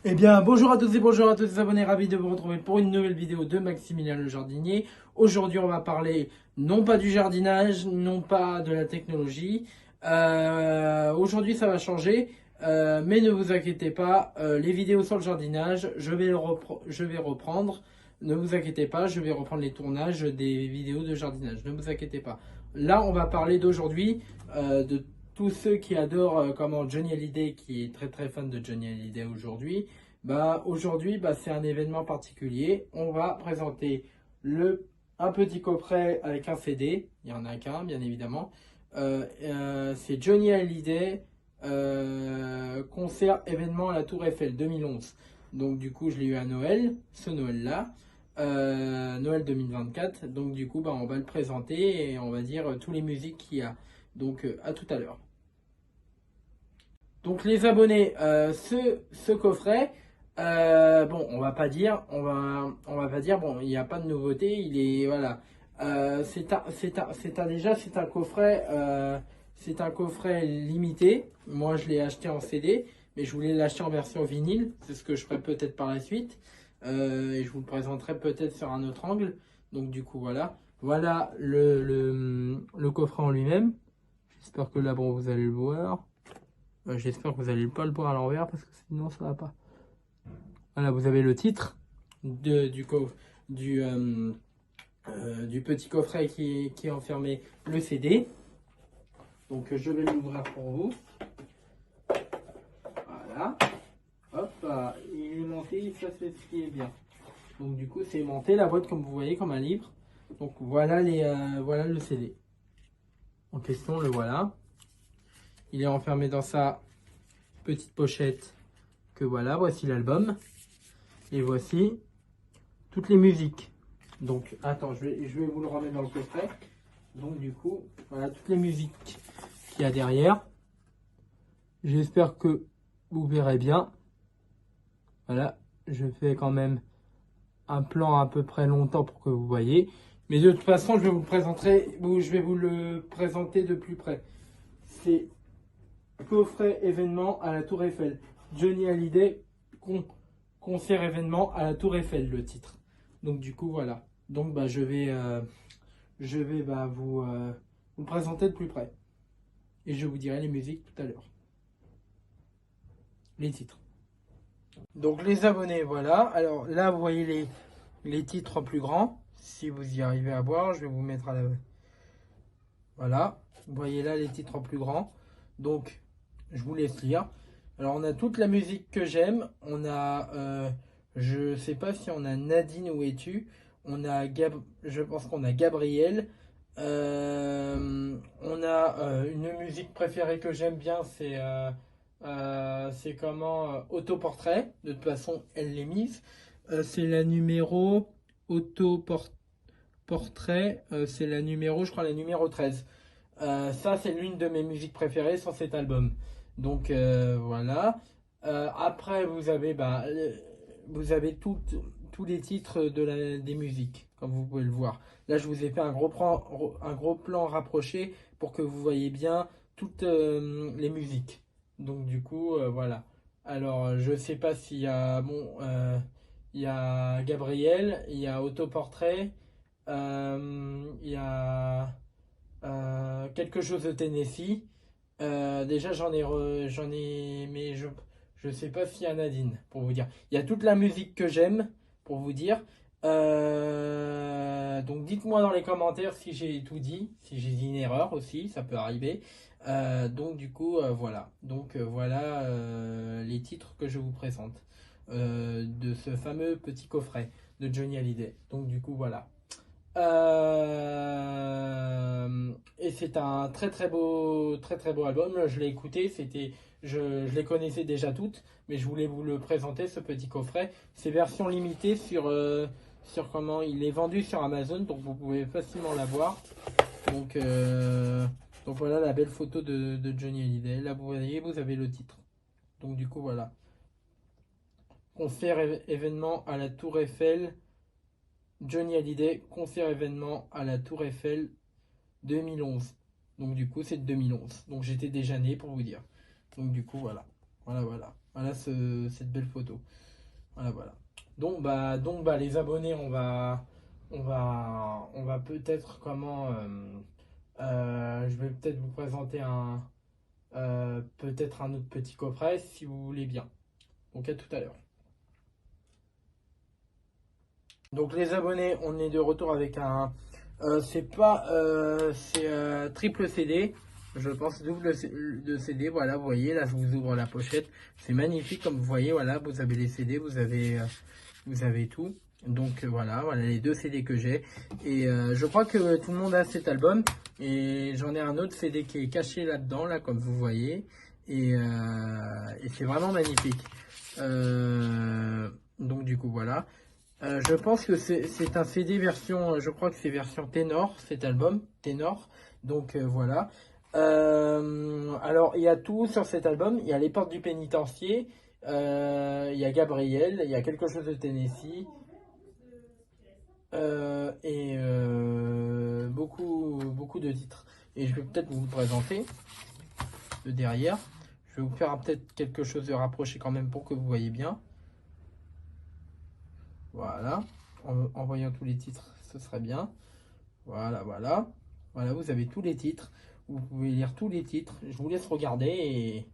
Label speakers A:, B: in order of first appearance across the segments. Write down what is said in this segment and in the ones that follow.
A: Eh bien, bonjour à tous et bonjour à tous les abonnés, ravi de vous retrouver pour une nouvelle vidéo de Maximilien le jardinier. Aujourd'hui, on va parler non pas du jardinage, non pas de la technologie. Aujourd'hui, ça va changer, mais ne vous inquiétez pas, les vidéos sur le jardinage, je vais reprendre. Ne vous inquiétez pas, je vais reprendre les tournages des vidéos de jardinage. Ne vous inquiétez pas. Là, on va parler d'aujourd'hui, de tous ceux qui adorent comment Johnny Hallyday, qui est très très fan de Johnny Hallyday aujourd'hui. Aujourd'hui, c'est un événement particulier. On va présenter un petit coffret avec un CD. Il y en a qu'un, bien évidemment. C'est Johnny Hallyday, concert événement à la Tour Eiffel 2011. Donc du coup, je l'ai eu à Noël, ce Noël-là. Noël 2024. Donc du coup, on va le présenter et on va dire tous les musiques qu'il y a. Donc à tout à l'heure. Donc les abonnés, ce coffret, bon, on va pas dire, bon, il n'y a pas de nouveauté, il est, voilà, c'est un coffret, c'est un coffret limité. Moi, je l'ai acheté en CD, mais je voulais l'acheter en version vinyle. C'est ce que je ferai peut-être par la suite, et je vous le présenterai peut-être sur un autre angle. Donc du coup, voilà le coffret en lui-même. J'espère que là, bon, vous allez le voir. J'espère que vous n'allez pas le voir à l'envers parce que sinon ça va pas. Voilà, vous avez le titre du, du petit coffret qui est enfermé le CD. Donc je vais l'ouvrir pour vous. Voilà. Hop, il est monté, ça c'est ce qui est bien. Donc du coup c'est monté la boîte comme vous voyez comme un livre. Donc voilà voilà le CD. En question, le voilà. Il est enfermé dans sa petite pochette que voilà. Voici l'album. Et voici toutes les musiques. Donc, attends, je vais vous le remettre dans le coffret. Donc, du coup, voilà toutes les musiques qu'il y a derrière. J'espère que vous verrez bien. Voilà, je fais quand même un plan à peu près longtemps pour que vous voyez. Mais de toute façon, je vais vous le présenter de plus près. C'est coffret événement à la Tour Eiffel. Johnny Hallyday, concert événement à la Tour Eiffel, le titre. Donc, du coup, voilà. Donc, je vais vous le présenter de plus près. Et je vous dirai les musiques tout à l'heure. Les titres. Donc les abonnés, voilà. Alors là, vous voyez les titres en plus grand. Si vous y arrivez à voir, je vais vous mettre à la... Voilà. Vous voyez là les titres en plus grand. Donc, je vous laisse lire. Alors on a toute la musique que j'aime. On a... je sais pas si on a Nadine ou Es-tu. Je pense qu'on a Gabriel. On a une musique préférée que j'aime bien, c'est comment Autoportrait. De toute façon, elle l'est mise. C'est la numéro Autoportrait. C'est la numéro, je crois, la numéro 13. Ça, c'est l'une de mes musiques préférées sur cet album. Donc voilà. Après, vous avez tous les titres des musiques, comme vous pouvez le voir. Là, je vous ai fait un gros plan rapproché pour que vous voyez bien toutes les musiques. Donc du coup, voilà. Alors, je sais pas s'il y a il y a Gabriel, il y a Autoportrait, il y a quelque chose de Tennessee. Déjà, mais je sais pas s'il y a Nadine, pour vous dire. Il y a toute la musique que j'aime, pour vous dire. Donc, dites-moi dans les commentaires si j'ai tout dit, si j'ai dit une erreur aussi, ça peut arriver. Donc, du coup, voilà. Donc, voilà les titres que je vous présente de ce fameux petit coffret de Johnny Hallyday. Donc, du coup, voilà. Et c'est un très très beau album. Je l'ai écouté, je les connaissais déjà toutes, mais je voulais vous le présenter ce petit coffret. C'est version limitée sur comment il est vendu sur Amazon, donc vous pouvez facilement l'avoir. Donc, donc voilà la belle photo de Johnny Hallyday. Là vous voyez, vous avez le titre. Donc du coup voilà. Concert événement à la Tour Eiffel. Johnny Hallyday, concert événement à la Tour Eiffel 2011. Donc du coup c'est 2011. Donc j'étais déjà né pour vous dire. Donc du coup voilà. Voilà. Voilà cette belle photo. Voilà, voilà. Donc, les abonnés, on va peut-être je vais peut-être vous présenter peut-être un autre petit coffret si vous voulez bien. Donc à tout à l'heure. Donc les abonnés, on est de retour avec c'est pas, c'est triple CD. Je pense double de CD. Voilà, vous voyez, là je vous ouvre la pochette. C'est magnifique comme vous voyez. Voilà, vous avez les CD, vous avez tout. Donc voilà les deux CD que j'ai. Et je crois que tout le monde a cet album. Et j'en ai un autre CD qui est caché là-dedans, là comme vous voyez. Et c'est vraiment magnifique. Donc du coup voilà. Je pense que c'est un CD version, je crois que c'est version ténor, cet album, ténor. Donc voilà. Alors il y a tout sur cet album. Il y a Les Portes du Pénitencier, il y a Gabriel, il y a Quelque chose de Tennessee, beaucoup de titres. Et je vais peut-être vous le présenter de derrière. Je vais vous faire peut-être quelque chose de rapproché quand même pour que vous voyez bien. Voilà, en voyant tous les titres, ce serait bien. Voilà, voilà. Voilà, vous avez tous les titres. Vous pouvez lire tous les titres. Je vous laisse regarder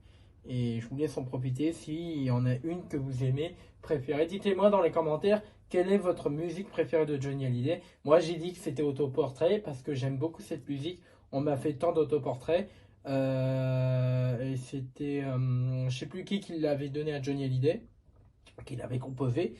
A: et je vous laisse en profiter s'il y en a une que vous aimez, préférée. Dites-moi dans les commentaires quelle est votre musique préférée de Johnny Hallyday. Moi, j'ai dit que c'était Autoportrait parce que j'aime beaucoup cette musique. On m'a fait tant d'autoportraits. Et c'était, je sais plus qui l'avait donné à Johnny Hallyday, qu'il avait composé.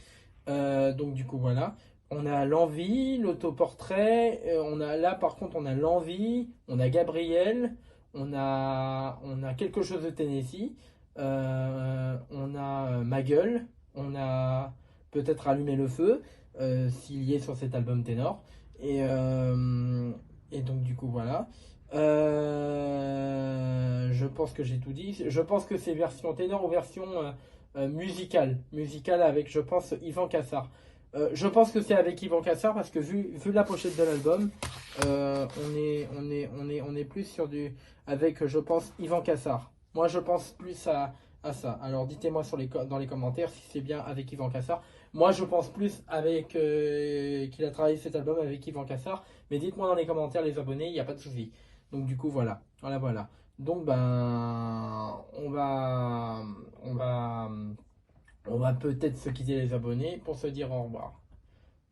A: Donc du coup voilà, on a l'envie, l'autoportrait, on a là par contre on a l'envie, on a Gabriel, on a quelque chose de Tennessee, on a ma gueule, on a peut-être Allumer le feu s'il y est sur cet album ténor et donc du coup voilà. Je pense que j'ai tout dit. Je pense que c'est version ténor ou version musicale avec, je pense, Yvan Cassar. Je pense que c'est avec Yvan Cassar parce que vu la pochette de l'album, on est plus sur avec, je pense, Yvan Cassar. Moi, je pense plus à ça. Alors, dites-moi dans les commentaires si c'est bien avec Yvan Cassar. Moi, je pense plus avec qu'il a travaillé cet album avec Yvan Cassar. Mais dites-moi dans les commentaires, les abonnés, il n'y a pas de souci. Donc, du coup, voilà. Voilà. Donc, on va peut-être se quitter les abonnés pour se dire au revoir.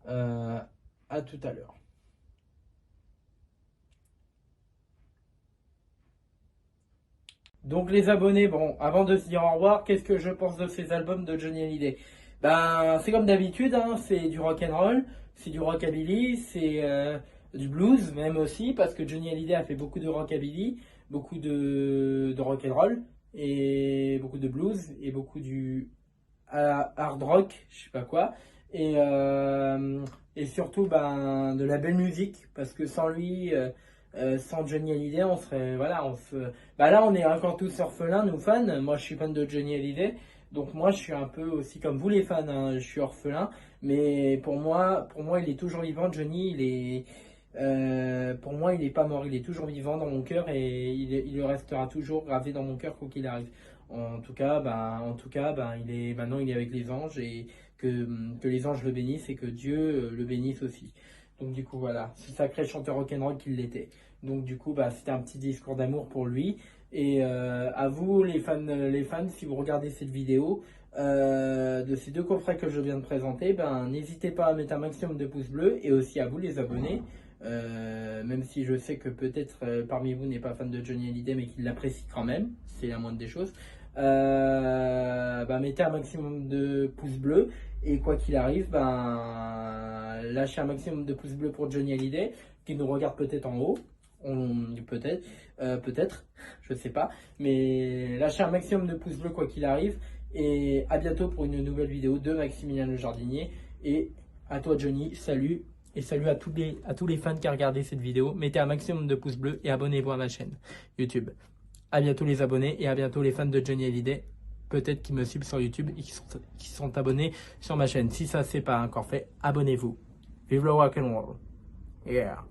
A: À tout à l'heure. Donc les abonnés, bon, avant de se dire au revoir, qu'est-ce que je pense de ces albums de Johnny Hallyday? Ben, c'est comme d'habitude, hein, c'est du rock and roll, c'est du rockabilly, c'est du blues même aussi, parce que Johnny Hallyday a fait beaucoup de rockabilly, beaucoup de rock and roll, et beaucoup de blues, et beaucoup du hard rock, je sais pas quoi, et, euh, et surtout ben, de la belle musique, parce que sans lui, sans Johnny Hallyday, on serait, voilà, bah là on est encore tous orphelins, nous fans. Moi je suis fan de Johnny Hallyday, donc moi je suis un peu aussi comme vous les fans, hein, je suis orphelin, mais pour moi il est toujours vivant, Johnny, pour moi il est pas mort, il est toujours vivant dans mon cœur et il restera toujours gravé dans mon cœur quoi qu'il arrive. Maintenant il est avec les anges et que les anges le bénissent et que Dieu le bénisse aussi. Donc du coup voilà, ce sacré chanteur rock'n'roll qu'il l'était. Donc du coup c'était un petit discours d'amour pour lui. Et à vous les fans, si vous regardez cette vidéo de ces deux coffrets que je viens de présenter, n'hésitez pas à mettre un maximum de pouces bleus et aussi à vous les abonnés. Même si je sais que peut-être parmi vous n'est pas fan de Johnny Hallyday mais qu'il l'apprécie quand même, c'est la moindre des choses. Mettez un maximum de pouces bleus et quoi qu'il arrive, lâchez un maximum de pouces bleus pour Johnny Hallyday qui nous regarde peut-être en haut, peut-être, je sais pas, mais lâchez un maximum de pouces bleus quoi qu'il arrive et à bientôt pour une nouvelle vidéo de Maximilien le Jardinier et à toi Johnny, salut. Et salut à tous les fans qui ont regardé cette vidéo. Mettez un maximum de pouces bleus et abonnez-vous à ma chaîne YouTube. À bientôt les abonnés et à bientôt les fans de Johnny Hallyday. Peut-être qui me suivent sur YouTube et qui sont abonnés sur ma chaîne. Si ça c'est pas encore fait, abonnez-vous. Vive le rock and roll. Yeah.